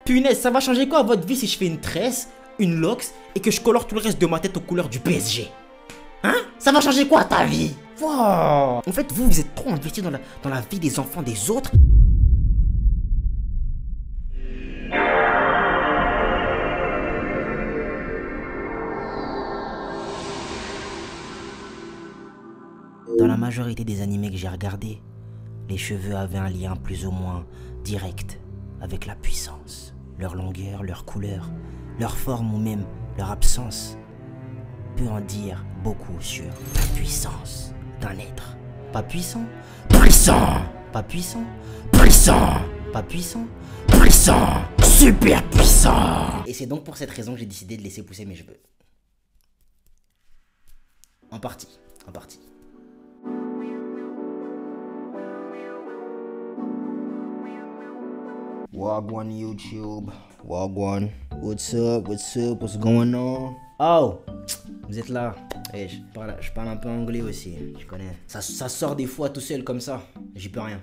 Punaise, ça va changer quoi à votre vie si je fais une tresse, une locks et que je colore tout le reste de ma tête aux couleurs du PSG? Hein? Ça va changer quoi à ta vie? Wow. En fait, vous êtes trop investi dans la vie des enfants des autres. Dans la majorité des animés que j'ai regardés, les cheveux avaient un lien plus ou moins direct avec la puissance. Leur longueur, leur couleur, leur forme ou même leur absence peut en dire beaucoup sur la puissance d'un être. Pas puissant, puissant. Pas puissant, puissant. Pas puissant, puissant. Super puissant. Et c'est donc pour cette raison que j'ai décidé de laisser pousser mes cheveux. En partie. Wagwan YouTube, Wagwan. What's up, what's going on? Oh, vous êtes là. Hey, je parle un peu anglais aussi, je connais. Ça sort des fois tout seul comme ça. J'y peux rien.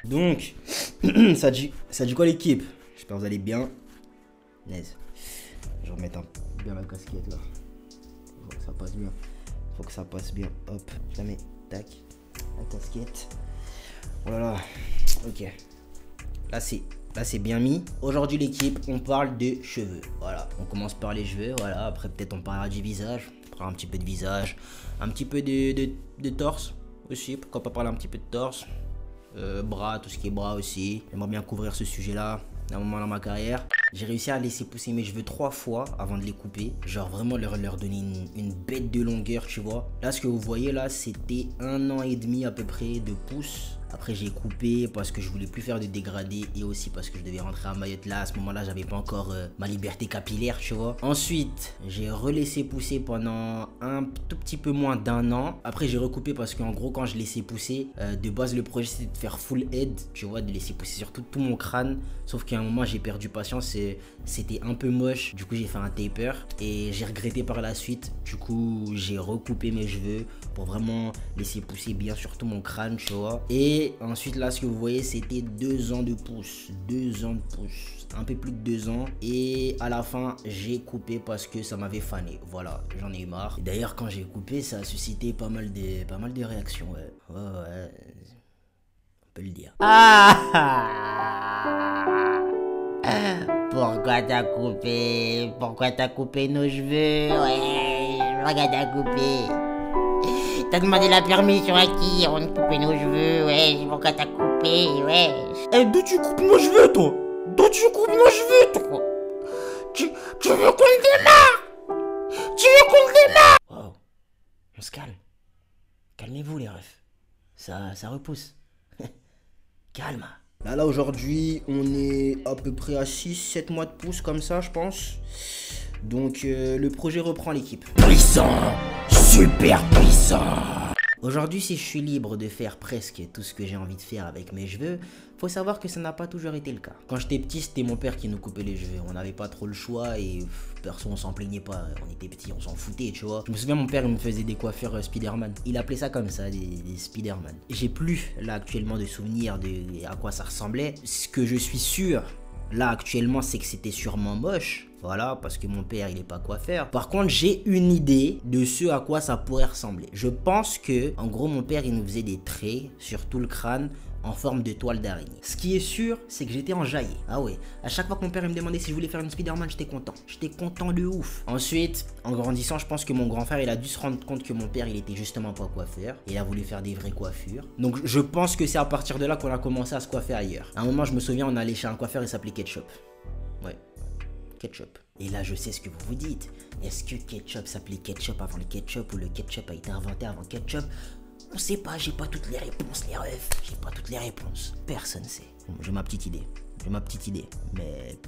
Donc, ça dit quoi l'équipe? J'espère que vous allez bien. Nice. Je vais remettre bien la casquette là. Faut que ça passe bien. Hop, je la mets. Tac. La casquette. Oh là là. Ok. Là c'est bien mis. Aujourd'hui l'équipe, on parle de cheveux. Voilà, on commence par les cheveux. Voilà, après peut-être on parlera du visage. On parlera un petit peu de visage, un petit peu de torse aussi. Pourquoi pas parler un petit peu de torse, bras, tout ce qui est bras aussi. J'aimerais bien couvrir ce sujet-là. À un moment dans ma carrière, j'ai réussi à laisser pousser mes cheveux 3 fois avant de les couper. Genre vraiment leur donner une bête de longueur, tu vois. Là, ce que vous voyez là, c'était 1 an et demi à peu près de pouce. Après, j'ai coupé parce que je voulais plus faire de dégradé et aussi parce que je devais rentrer à Mayotte. Là, à ce moment-là, j'avais pas encore ma liberté capillaire, tu vois. Ensuite, j'ai relaissé pousser pendant un tout petit peu moins d'1 an. Après, j'ai recoupé parce qu'en gros, quand je laissais pousser, de base, le projet c'était de faire full head, tu vois, de laisser pousser sur tout mon crâne. Sauf qu'à un moment, j'ai perdu patience et c'était un peu moche. Du coup, j'ai fait un taper et j'ai regretté par la suite. Du coup, j'ai recoupé mes cheveux pour vraiment laisser pousser bien sur tout mon crâne, tu vois. Et ensuite, là, ce que vous voyez, c'était 2 ans de pouce. 2 ans de pouce. Un peu plus de 2 ans. Et à la fin, j'ai coupé parce que ça m'avait fané. Voilà, j'en ai eu marre. D'ailleurs, quand j'ai coupé, ça a suscité pas mal de réactions. Ouais. On peut le dire. Pourquoi t'as coupé? Pourquoi t'as coupé nos cheveux? Ouais, pourquoi t'as coupé? T'as demandé la permission à qui avant de couper nos cheveux? Ouais, pourquoi t'as coupé? Ouais. Eh, d'où tu coupes nos cheveux, toi? D'où tu coupes nos cheveux, toi? Tu veux qu'on démarre? Tu veux qu'on démarre? Wow, on se calme. Calmez-vous, les refs. Ça repousse. Calme. Là aujourd'hui, on est à peu près à 6-7 mois de pouce comme ça, je pense. Donc le projet reprend l'équipe. Puissant! Super puissant! Aujourd'hui, si je suis libre de faire presque tout ce que j'ai envie de faire avec mes cheveux, faut savoir que ça n'a pas toujours été le cas. Quand j'étais petit, c'était mon père qui nous coupait les cheveux. On n'avait pas trop le choix et perso, on s'en plaignait pas. On était petits, on s'en foutait, tu vois. Je me souviens, mon père, il me faisait des coiffures Spider-Man. Il appelait ça comme ça, des Spider-Man. J'ai plus, là, actuellement, de souvenirs de à quoi ça ressemblait. Ce que je suis sûr, là, actuellement, c'est que c'était sûrement moche. Voilà, parce que mon père, il est pas coiffeur. Par contre, j'ai une idée de ce à quoi ça pourrait ressembler. Je pense que, en gros, mon père, il nous faisait des traits sur tout le crâne en forme de toile d'araignée. Ce qui est sûr, c'est que j'étais enjaillé. Ah ouais, à chaque fois que mon père il me demandait si je voulais faire une Spider-Man, j'étais content. J'étais content de ouf. Ensuite, en grandissant, je pense que mon grand frère, il a dû se rendre compte que mon père, il était justement pas coiffeur. Il a voulu faire des vraies coiffures. Donc, je pense que c'est à partir de là qu'on a commencé à se coiffer ailleurs. À un moment, je me souviens, on allait chez un coiffeur, il s'appelait Ketchup. Ouais. Ketchup. Et là, je sais ce que vous vous dites. Est-ce que ketchup s'appelait ketchup avant le ketchup ou le ketchup a été inventé avant ketchup? On sait pas, j'ai pas toutes les réponses, les refs. J'ai pas toutes les réponses. Personne sait. J'ai ma petite idée.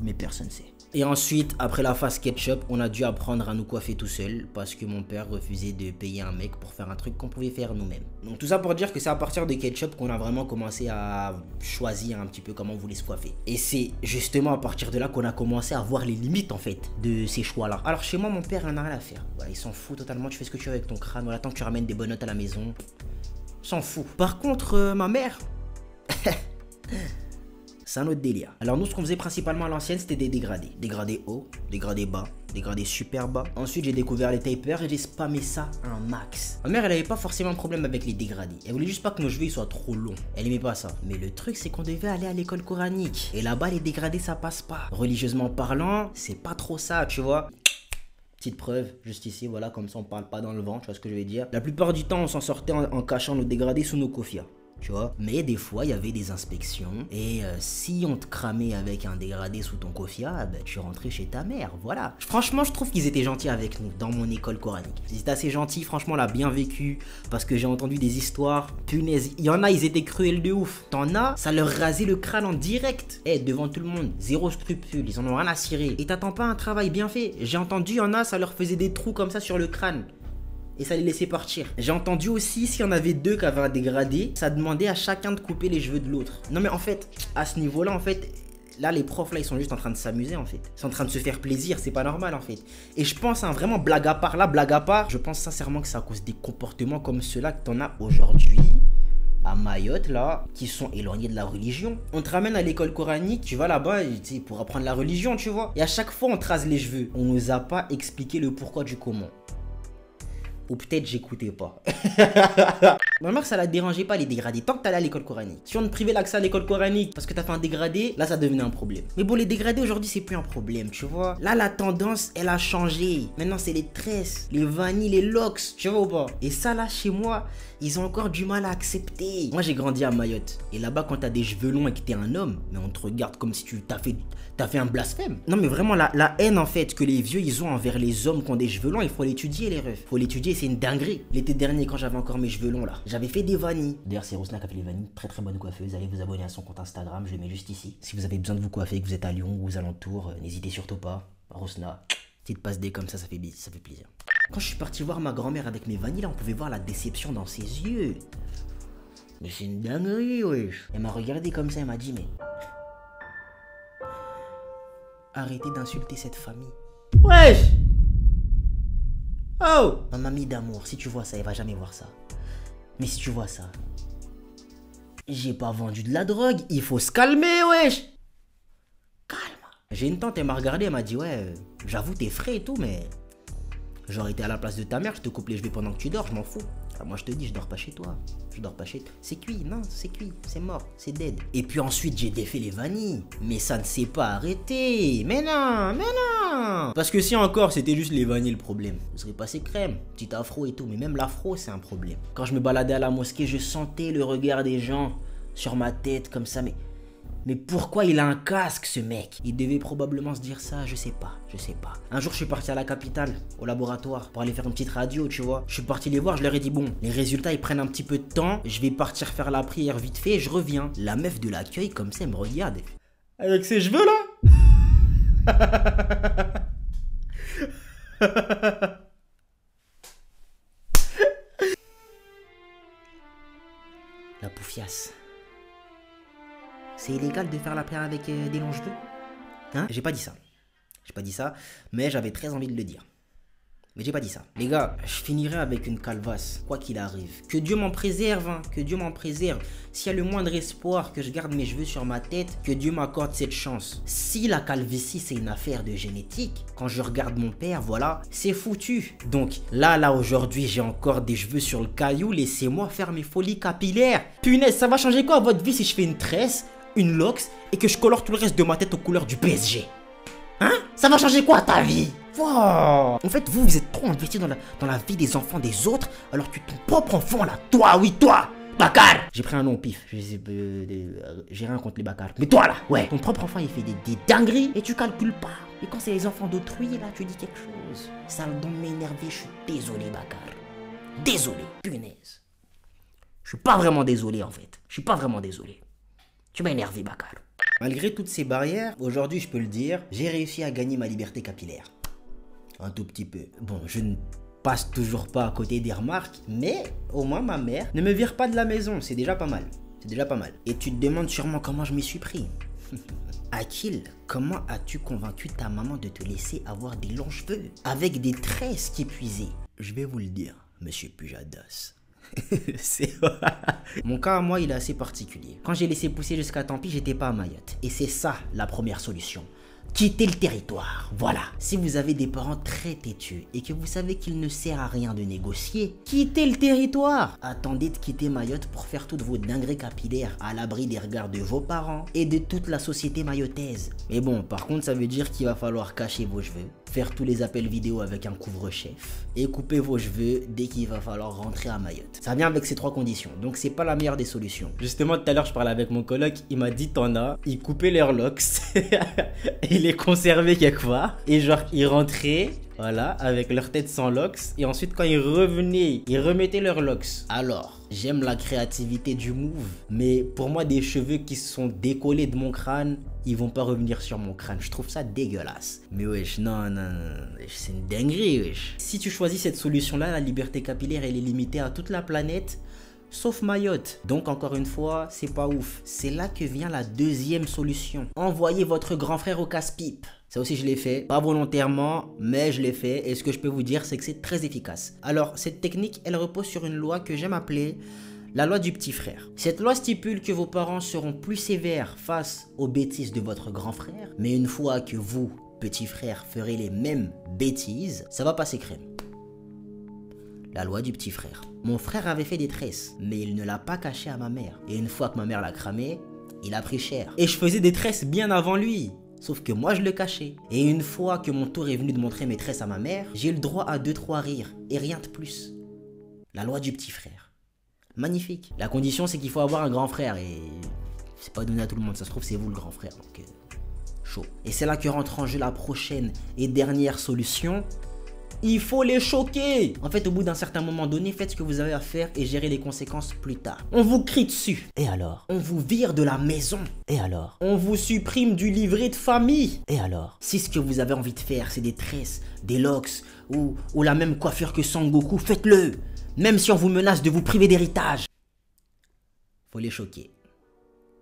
Mais personne sait. Et ensuite, après la phase ketchup, on a dû apprendre à nous coiffer tout seul parce que mon père refusait de payer un mec pour faire un truc qu'on pouvait faire nous-mêmes. Donc tout ça pour dire que c'est à partir de ketchup qu'on a vraiment commencé à choisir un petit peu comment on voulait se coiffer. Et c'est justement à partir de là qu'on a commencé à voir les limites en fait de ces choix-là. Alors chez moi, mon père il en a rien à faire. Voilà, il s'en fout totalement, tu fais ce que tu veux avec ton crâne. Voilà, tant que tu ramènes des bonnes notes à la maison, s'en fout. Par contre, ma mère... c'est un autre délire. Alors nous, ce qu'on faisait principalement à l'ancienne, c'était des dégradés. Dégradés hauts, dégradés bas, dégradés super bas. Ensuite, j'ai découvert les tapers et j'ai spammé ça un max. Ma mère, elle avait pas forcément un problème avec les dégradés. Elle voulait juste pas que nos cheveux soient trop longs. Elle aimait pas ça. Mais le truc, c'est qu'on devait aller à l'école coranique. Et là-bas, les dégradés, ça passe pas. Religieusement parlant, c'est pas trop ça, tu vois. Petite preuve, juste ici, voilà, comme ça on parle pas dans le vent, tu vois ce que je veux dire. La plupart du temps, on s'en sortait en cachant nos dégradés sous nos kofias. Tu vois, mais des fois il y avait des inspections et si on te cramait avec un dégradé sous ton kofia, bah, tu rentrais chez ta mère, voilà. Franchement, je trouve qu'ils étaient gentils avec nous dans mon école coranique. Ils étaient assez gentils, franchement, on l'a bien vécu parce que j'ai entendu des histoires. Punaise, il y en a, ils étaient cruels de ouf. T'en as, ça leur rasait le crâne en direct. Devant tout le monde, zéro scrupule, ils en ont rien à cirer. Et t'attends pas un travail bien fait. J'ai entendu, il y en a, ça leur faisait des trous comme ça sur le crâne. Et ça les laissait partir. J'ai entendu aussi, s'il y en avait deux qui avaient un dégradé, ça demandait à chacun de couper les cheveux de l'autre. Non mais en fait, à ce niveau-là, en fait, là les profs là, ils sont juste en train de s'amuser en fait. Ils sont en train de se faire plaisir, c'est pas normal en fait. Et je pense, hein, vraiment blague à part, là, blague à part, je pense sincèrement que c'est à cause des comportements comme ceux-là que t'en as aujourd'hui à Mayotte là, qui sont éloignés de la religion. On te ramène à l'école coranique, tu vas là-bas pour apprendre la religion, tu vois. Et à chaque fois, on te rase les cheveux. On nous a pas expliqué le pourquoi du comment. Ou peut-être j'écoutais pas. Ma mère, ça la dérangeait pas les dégradés tant que t'allais à l'école coranique. Si on te privait l'accès à l'école coranique parce que t'as fait un dégradé, là ça devenait un problème. Mais bon, les dégradés aujourd'hui c'est plus un problème, tu vois. Là la tendance elle a changé. Maintenant c'est les tresses, les vanilles, les locks, tu vois ou pas. Et ça là chez moi, ils ont encore du mal à accepter. Moi j'ai grandi à Mayotte. Et là-bas quand t'as des cheveux longs et que t'es un homme, mais on te regarde comme si tu t'as fait un blasphème. Non mais vraiment la haine en fait que les vieux ils ont envers les hommes qui ont des cheveux longs, il faut l'étudier les refs. Faut l'étudier, c'est une dinguerie. L'été dernier quand j'avais encore mes cheveux longs là, j'avais fait des vanilles. D'ailleurs c'est Rosna qui a fait les vanilles, très très bonne coiffeuse. Allez vous abonner à son compte Instagram, je le mets juste ici. Si vous avez besoin de vous coiffer, que vous êtes à Lyon ou aux alentours, n'hésitez surtout pas. Rosna, petite passe D comme ça fait plaisir. Quand je suis parti voir ma grand-mère avec mes vanilles là, on pouvait voir la déception dans ses yeux. Mais c'est une dinguerie wesh. Elle m'a regardé comme ça, elle m'a dit mais arrêtez d'insulter cette famille. Wesh! Oh! Ma mamie d'amour, si tu vois ça, elle va jamais voir ça. Mais si tu vois ça, j'ai pas vendu de la drogue, il faut se calmer, wesh! Calme. J'ai une tante, elle m'a regardé, elle m'a dit, ouais, j'avoue, t'es frais et tout, mais j'aurais été à la place de ta mère, je te coupe les cheveux pendant que tu dors, je m'en fous. Alors moi je te dis, je dors pas chez toi. Je dors pas chez toi. C'est cuit, non, c'est cuit, c'est mort, c'est dead. Et puis ensuite j'ai défait les vanilles. Mais ça ne s'est pas arrêté. Mais non. Parce que si encore c'était juste les vanilles le problème, ce serait passé crème, petit afro et tout. Mais même l'afro c'est un problème. Quand je me baladais à la mosquée, je sentais le regard des gens sur ma tête comme ça. Mais pourquoi il a un casque ce mec? Il devait probablement se dire ça, je sais pas. Un jour je suis parti à la capitale, au laboratoire, pour aller faire une petite radio, tu vois. Je suis parti les voir, je leur ai dit bon, les résultats ils prennent un petit peu de temps, je vais partir faire la prière vite fait et je reviens. La meuf de l'accueil comme ça elle me regarde. Avec ses cheveux là. La poufiasse. C'est illégal de faire la prière avec des longs cheveux? Hein? J'ai pas dit ça, mais j'avais très envie de le dire. Mais j'ai pas dit ça. Les gars, je finirai avec une calvasse, quoi qu'il arrive. Que Dieu m'en préserve, hein, que Dieu m'en préserve. S'il y a le moindre espoir que je garde mes cheveux sur ma tête, que Dieu m'accorde cette chance. Si la calvitie c'est une affaire de génétique, quand je regarde mon père, voilà, c'est foutu. Donc là aujourd'hui, j'ai encore des cheveux sur le caillou, laissez-moi faire mes folies capillaires. Punaise, ça va changer quoi à votre vie si je fais une tresse, une locks et que je colore tout le reste de ma tête aux couleurs du PSG? Hein? Ça va changer quoi à ta vie? Wow. En fait, vous êtes trop investi dans la vie des enfants des autres, alors que ton propre enfant là, toi, oui, toi, Bakar. J'ai pris un nom au pif, j'ai rien contre les Bakar. Mais toi là, ouais, ton propre enfant il fait des dingueries et tu calcules pas. Et quand c'est les enfants d'autrui, là, tu dis quelque chose. Ça le donne m'énerver, je suis désolé, Bakar. Désolé, punaise. Je suis pas vraiment désolé en fait. Je suis pas vraiment désolé. Tu m'as énervé, Bakar. Malgré toutes ces barrières, aujourd'hui je peux le dire, j'ai réussi à gagner ma liberté capillaire. Un tout petit peu. Bon, je ne passe toujours pas à côté des remarques, mais au moins ma mère ne me vire pas de la maison, c'est déjà pas mal. C'est déjà pas mal. Et tu te demandes sûrement comment je m'y suis pris. Akil, comment as-tu convaincu ta maman de te laisser avoir des longs cheveux avec des tresses qui puisaient? Je vais vous le dire, monsieur Pujadas. C'est... Mon cas à moi, il est assez particulier. Quand j'ai laissé pousser jusqu'à Tempi, j'étais pas à Mayotte. Et c'est ça la première solution. Quitter le territoire, voilà. Si vous avez des parents très têtus et que vous savez qu'il ne sert à rien de négocier, quittez le territoire. Attendez de quitter Mayotte pour faire toutes vos dingueries capillaires à l'abri des regards de vos parents et de toute la société mayottaise. Mais bon, par contre, ça veut dire qu'il va falloir cacher vos cheveux, faire tous les appels vidéo avec un couvre-chef et couper vos cheveux dès qu'il va falloir rentrer à Mayotte. Ça vient avec ces 3 conditions, donc c'est pas la meilleure des solutions. Justement, tout à l'heure, je parlais avec mon coloc, il m'a dit t'en as, il coupait leurs locks. Il les conservait quelque part et genre ils rentraient, voilà, avec leur tête sans locks et ensuite quand ils revenaient, ils remettaient leurs locks. Alors, j'aime la créativité du move, mais pour moi des cheveux qui sont décollés de mon crâne, ils vont pas revenir sur mon crâne, je trouve ça dégueulasse. Mais wesh, non, c'est une dinguerie wesh. Si tu choisis cette solution là, la liberté capillaire elle est limitée à toute la planète, sauf Mayotte. Donc encore une fois, c'est pas ouf. C'est là que vient la deuxième solution. Envoyez votre grand frère au casse-pipe. Ça aussi je l'ai fait, pas volontairement, mais je l'ai fait. Et ce que je peux vous dire, c'est que c'est très efficace. Alors cette technique, elle repose sur une loi que j'aime appeler la loi du petit frère. Cette loi stipule que vos parents seront plus sévères face aux bêtises de votre grand frère. Mais une fois que vous, petit frère, ferez les mêmes bêtises, ça va passer crème. La loi du petit frère. Mon frère avait fait des tresses, mais il ne l'a pas caché à ma mère. Et une fois que ma mère l'a cramé, il a pris cher. Et je faisais des tresses bien avant lui. Sauf que moi je le cachais. Et une fois que mon tour est venu de montrer mes tresses à ma mère, j'ai eu le droit à 2-3 rires. Et rien de plus. La loi du petit frère. Magnifique. La condition c'est qu'il faut avoir un grand frère. Et c'est pas donné à tout le monde. Ça se trouve c'est vous le grand frère. Donc chaud. Et c'est là que rentre en jeu la prochaine et dernière solution. Il faut les choquer. En fait, au bout d'un certain moment donné, faites ce que vous avez à faire et gérez les conséquences plus tard. On vous crie dessus. Et alors? On vous vire de la maison. Et alors? On vous supprime du livret de famille. Et alors? Si ce que vous avez envie de faire, c'est des tresses, des locks ou la même coiffure que Sangoku, faites-le. Même si on vous menace de vous priver d'héritage. Faut les choquer.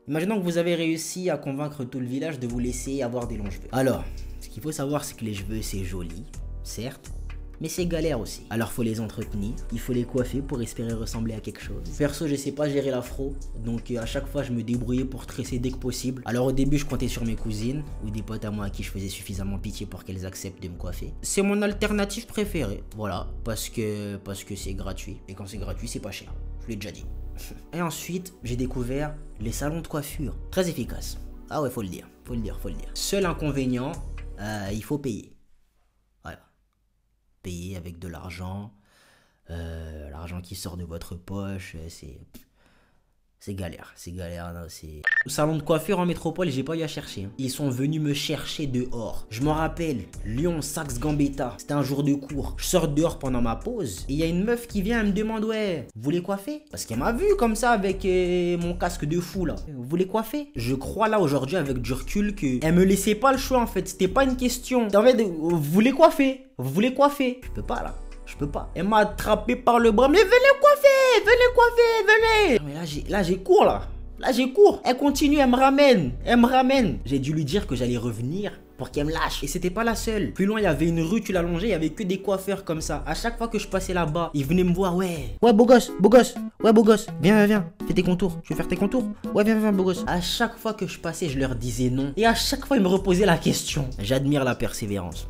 Imaginons que vous avez réussi à convaincre tout le village de vous laisser avoir des longs cheveux. Alors, ce qu'il faut savoir, c'est que les cheveux, c'est joli, certes. Mais c'est galère aussi. Alors faut les entretenir, il faut les coiffer pour espérer ressembler à quelque chose. Perso, je sais pas gérer l'afro, donc à chaque fois je me débrouillais pour tresser dès que possible. Alors au début je comptais sur mes cousines ou des potes à moi à qui je faisais suffisamment pitié pour qu'elles acceptent de me coiffer. C'est mon alternative préférée, voilà, parce que c'est gratuit. Et quand c'est gratuit, c'est pas cher, je l'ai déjà dit. Et ensuite, j'ai découvert les salons de coiffure, très efficaces. Ah ouais, faut le dire. Seul inconvénient, il faut payer. Payer avec de l'argent, l'argent qui sort de votre poche, c'est galère, non, c'est... Le salon de coiffure en métropole, j'ai pas eu à chercher. Ils sont venus me chercher dehors. Je m'en rappelle, Lyon, Saxe, Gambetta, c'était un jour de cours. Je sors dehors pendant ma pause, et il y a une meuf qui vient, elle me demande, ouais, vous voulez coiffer? Parce qu'elle m'a vu comme ça avec mon casque de fou là. Vous voulez coiffer? Je crois là aujourd'hui avec du recul que elle me laissait pas le choix en fait, c'était pas une question. En fait, vous voulez coiffer? Vous voulez coiffer? Je peux pas là. Je peux pas. Elle m'a attrapé par le bras. Mais venez coiffer, venez. Mais là j'ai cours là. Elle continue, elle me ramène. J'ai dû lui dire que j'allais revenir pour qu'elle me lâche. Et c'était pas la seule. Plus loin, il y avait une rue, tu la longeais, il y avait que des coiffeurs comme ça. À chaque fois que je passais là-bas, ils venaient me voir, ouais, beau gosse. Ouais, beau gosse. Viens. Fais tes contours. Tu veux faire tes contours? Ouais, viens, beau gosse. À chaque fois que je passais, je leur disais non. Et à chaque fois, ils me reposaient la question. J'admire la persévérance.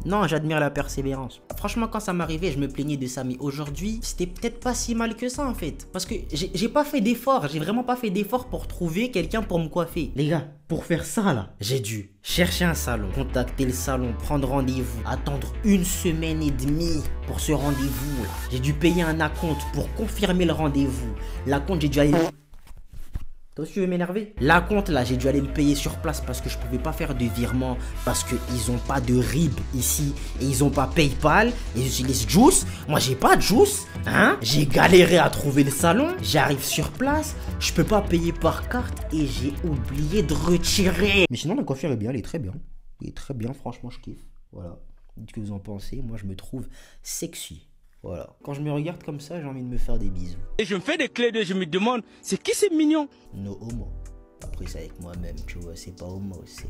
Franchement, quand ça m'arrivait, je me plaignais de ça. Mais aujourd'hui, c'était peut-être pas si mal que ça en fait. Parce que j'ai pas fait d'effort. J'ai vraiment pas fait d'effort pour trouver quelqu'un pour me coiffer. Les gars, pour faire ça là, j'ai dû chercher un salon, contacter le salon, prendre rendez-vous, attendre 1 semaine et demie pour ce rendez-vous là. J'ai dû payer un acompte pour confirmer le rendez-vous. L'acompte, j'ai dû aller... Toi aussi tu veux m'énerver? L'acompte là, j'ai dû aller le payer sur place parce que je pouvais pas faire de virement parce qu'ils ont pas de RIB ici et ils ont pas PayPal et ils utilisent Juice. Moi j'ai pas de Juice, hein? J'ai galéré à trouver le salon, j'arrive sur place, je peux pas payer par carte et j'ai oublié de retirer. Mais sinon la coiffure est bien, elle est très bien. Franchement je kiffe. Voilà. Dites ce que vous en pensez, moi je me trouve sexy. Voilà. Quand je me regarde comme ça, j'ai envie de me faire des bisous. Et je me fais des clés d'œil, je me demande, c'est qui c'est mignon? No homo. Après c'est avec moi-même, tu vois, c'est pas homo, c'est...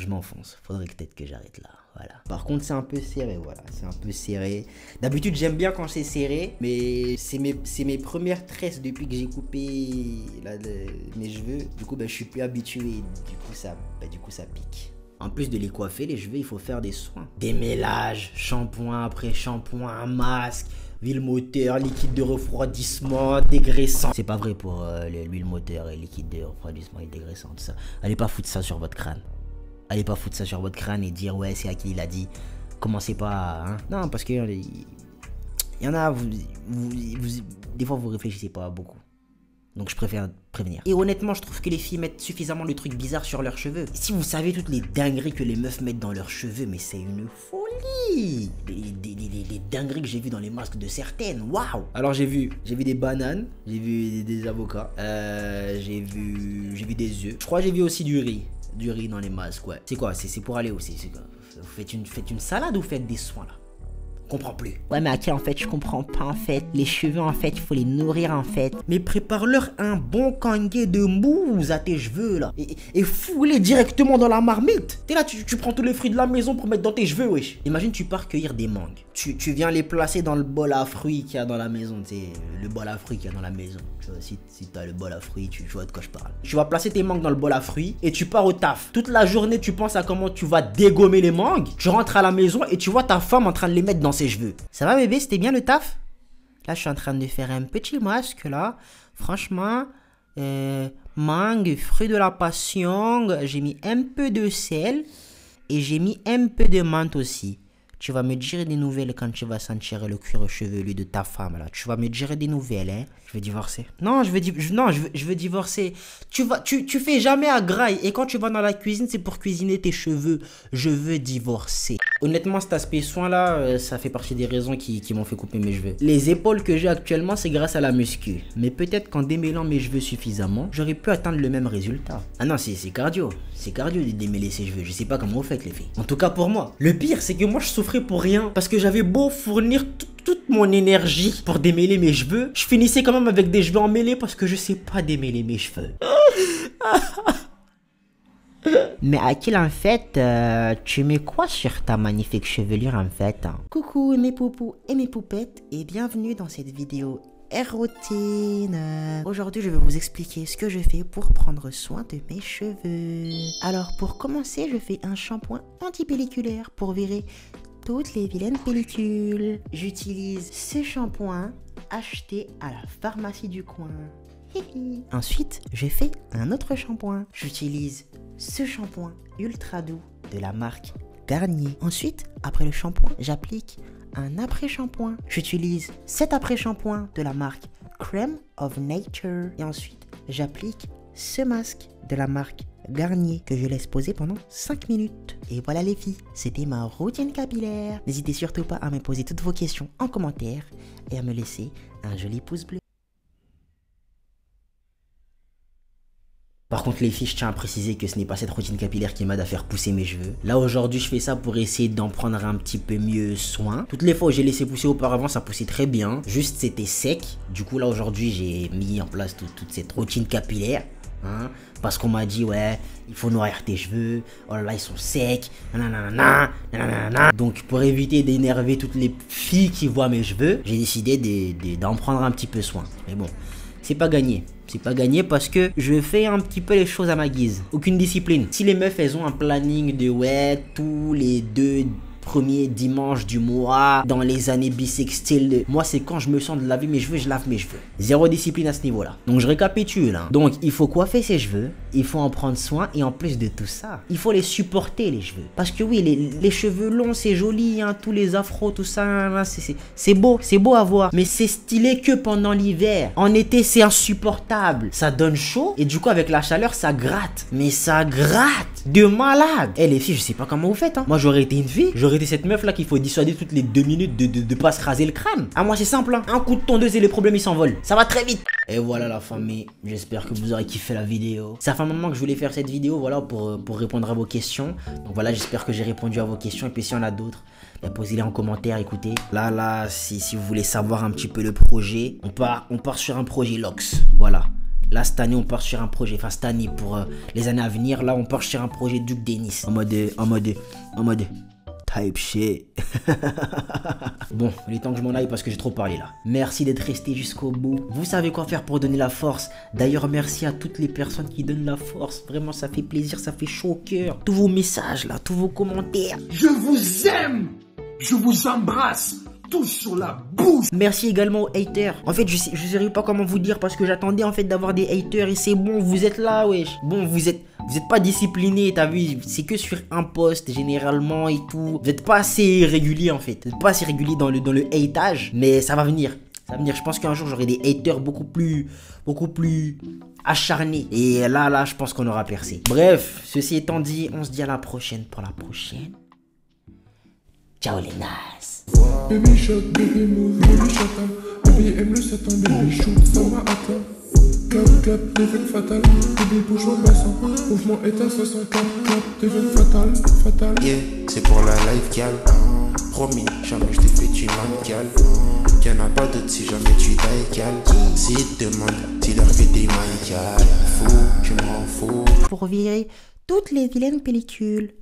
je m'enfonce. Faudrait peut-être que j'arrête là. Voilà. Par contre, c'est un peu serré, voilà. C'est un peu serré. D'habitude, j'aime bien quand c'est serré, mais c'est mes premières tresses depuis que j'ai coupé mes cheveux. Du coup, je suis plus habitué. Du coup, ça pique. En plus de les coiffer, les cheveux, il faut faire des soins. Des mélages, shampoing après shampoing, masque, huile moteur, liquide de refroidissement, dégraissant. C'est pas vrai pour l'huile moteur et liquide de refroidissement et dégraissant, tout ça. Allez pas foutre ça sur votre crâne. Allez pas foutre ça sur votre crâne et dire ouais c'est à qui il a dit. Commencez pas hein. Non parce que il y en a, des fois vous réfléchissez pas beaucoup. Donc je préfère prévenir. Et honnêtement je trouve que les filles mettent suffisamment de trucs bizarres sur leurs cheveux. Si vous savez toutes les dingueries que les meufs mettent dans leurs cheveux, mais c'est une folie. Les dingueries que j'ai vues dans les masques de certaines, waouh. Alors j'ai vu des bananes, j'ai vu des avocats, j'ai vu des œufs. Je crois que j'ai vu aussi du riz dans les masques, ouais. C'est quoi? C'est pour aller aussi. Vous faites une salade ou vous faites des soins là? Je comprends plus. Ouais mais Akil en fait je comprends pas en fait. Les cheveux en fait il faut les nourrir en fait. Mais prépare-leur un bon kangué de mousse à tes cheveux là. Et fous-les directement dans la marmite. T'es là tu prends tous les fruits de la maison pour mettre dans tes cheveux wesh. Imagine tu pars cueillir des mangues. Tu viens les placer dans le bol à fruits qu'il y a dans la maison. Tu sais le bol à fruits qu'il y a dans la maison. Tu vois, si t'as le bol à fruits tu vois de quoi je parle. Tu vas placer tes mangues dans le bol à fruits et tu pars au taf. Toute la journée tu penses à comment tu vas dégommer les mangues. Tu rentres à la maison et tu vois ta femme en train de les mettre dans ses cheveux. Ça va bébé, c'était bien le taf? Là je suis en train de faire un petit masque là. Franchement, mangue, fruit de la passion, j'ai mis un peu de sel et j'ai mis un peu de menthe aussi. Tu vas me dire des nouvelles quand tu vas sentir le cuir chevelu de ta femme là. Tu vas me dire des nouvelles hein. Je vais divorcer. Non, je veux divorcer. Tu fais jamais à graille et quand tu vas dans la cuisine, c'est pour cuisiner tes cheveux. Je veux divorcer. Honnêtement, cet aspect soin là, ça fait partie des raisons qui m'ont fait couper mes cheveux. Les épaules que j'ai actuellement, c'est grâce à la muscu. Mais peut-être qu'en démêlant mes cheveux suffisamment, j'aurais pu atteindre le même résultat. Ah non, c'est cardio. C'est cardio de démêler ses cheveux. Je sais pas comment vous faites les filles. En tout cas pour moi. Le pire, c'est que moi je souffrais pour rien. Parce que j'avais beau fournir toute mon énergie pour démêler mes cheveux, je finissais quand même avec des cheveux emmêlés parce que je sais pas démêler mes cheveux. Mais Akil en fait, tu mets quoi sur ta magnifique chevelure en fait? Coucou mes poupous et mes poupettes et bienvenue dans cette vidéo érotine. Aujourd'hui je vais vous expliquer ce que je fais pour prendre soin de mes cheveux. Alors pour commencer je fais un shampoing antipelliculaire pour virer toutes les vilaines pellicules. J'utilise ce shampoing acheté à la pharmacie du coin. Ensuite, j'ai fait un autre shampoing. J'utilise ce shampoing ultra doux de la marque Garnier. Ensuite, après le shampoing, j'applique un après-shampoing. J'utilise cet après-shampoing de la marque Crème of Nature. Et ensuite, j'applique ce masque de la marque Garnier que je laisse poser pendant 5 minutes. Et voilà les filles, c'était ma routine capillaire. N'hésitez surtout pas à me poser toutes vos questions en commentaire et à me laisser un joli pouce bleu. Par contre les filles, je tiens à préciser que ce n'est pas cette routine capillaire qui m'aide à faire pousser mes cheveux. Là aujourd'hui je fais ça pour essayer d'en prendre un petit peu mieux soin. Toutes les fois où j'ai laissé pousser auparavant ça poussait très bien. Juste c'était sec. Du coup là aujourd'hui j'ai mis en place toute cette routine capillaire. Hein, parce qu'on m'a dit ouais il faut noircir tes cheveux, oh là là ils sont secs, nanana, nanana. Donc pour éviter d'énerver toutes les filles qui voient mes cheveux, j'ai décidé d'en prendre un petit peu soin. Mais bon, c'est pas gagné. C'est pas gagné parce que je fais un petit peu les choses à ma guise. Aucune discipline. Si les meufs elles ont un planning de ouais tous les 2 premiers dimanches du mois dans les années bissextiles, moi c'est quand je me sens de laver mes cheveux, je lave mes cheveux. Zéro discipline à ce niveau là. Donc je récapitule hein. Donc il faut coiffer ses cheveux, il faut en prendre soin et en plus de tout ça, il faut les supporter les cheveux. Parce que oui les cheveux longs c'est joli hein, tous les afros tout ça, c'est beau à voir. Mais c'est stylé que pendant l'hiver. En été c'est insupportable. Ça donne chaud et du coup avec la chaleur ça gratte. Mais ça gratte de malade. Eh les filles je sais pas comment vous faites hein. Moi j'aurais été une fille, j'aurais été cette meuf là qu'il faut dissuader toutes les 2 minutes de pas se raser le crâne. Ah moi c'est simple hein. Un coup de tondeuse et les problèmes ils s'envolent. Ça va très vite. Et voilà la famille, j'espère que vous aurez kiffé la vidéo. Ça fait un moment que je voulais faire cette vidéo voilà pour répondre à vos questions. Donc voilà j'espère que j'ai répondu à vos questions. Et puis s'il y en a d'autres, posez-les en commentaire, écoutez. Là si vous voulez savoir un petit peu le projet, on part sur un projet LOX. Voilà. Là, cette année, on part sur un projet. Enfin, cette année, pour les années à venir, là, on part sur un projet Duke Dennis. En mode type shit. Bon, il est temps que je m'en aille parce que j'ai trop parlé là. Merci d'être resté jusqu'au bout. Vous savez quoi faire pour donner la force. D'ailleurs, merci à toutes les personnes qui donnent la force. Vraiment, ça fait plaisir, ça fait chaud au cœur. Tous vos messages là, tous vos commentaires. Je vous aime. Je vous embrasse. Tous sur la bouche. Merci également aux haters. En fait, je sais pas comment vous dire parce que j'attendais en fait d'avoir des haters et c'est bon, vous êtes là, wesh. Bon, vous êtes pas discipliné, t'as vu, c'est que sur un post généralement et tout. Vous êtes pas assez régulier en fait. Vous êtes pas assez régulier dans le hatage, mais ça va venir. Ça va venir. Je pense qu'un jour j'aurai des haters beaucoup plus acharnés. Et là, je pense qu'on aura percé. Bref, ceci étant dit, on se dit à la prochaine pour la prochaine. Ciao les nazes. Baby shot, baby move, baby shut up. Baby aime le satan, baby shoot, ça m'a atteint. Clap, clap, devine fatale. Baby bouge en bassin. Mouvement est à 60 clap, clap, devine fatale, fatale. Yeah, c'est pour la life gal. Promis, jamais je t'ai fait du mal, y'en a pas d'autre si jamais tu die, gal. Si te demandent, tu leur fais des mailles, gal. Fou, je m'en fous. Pour virer toutes les vilaines pellicules.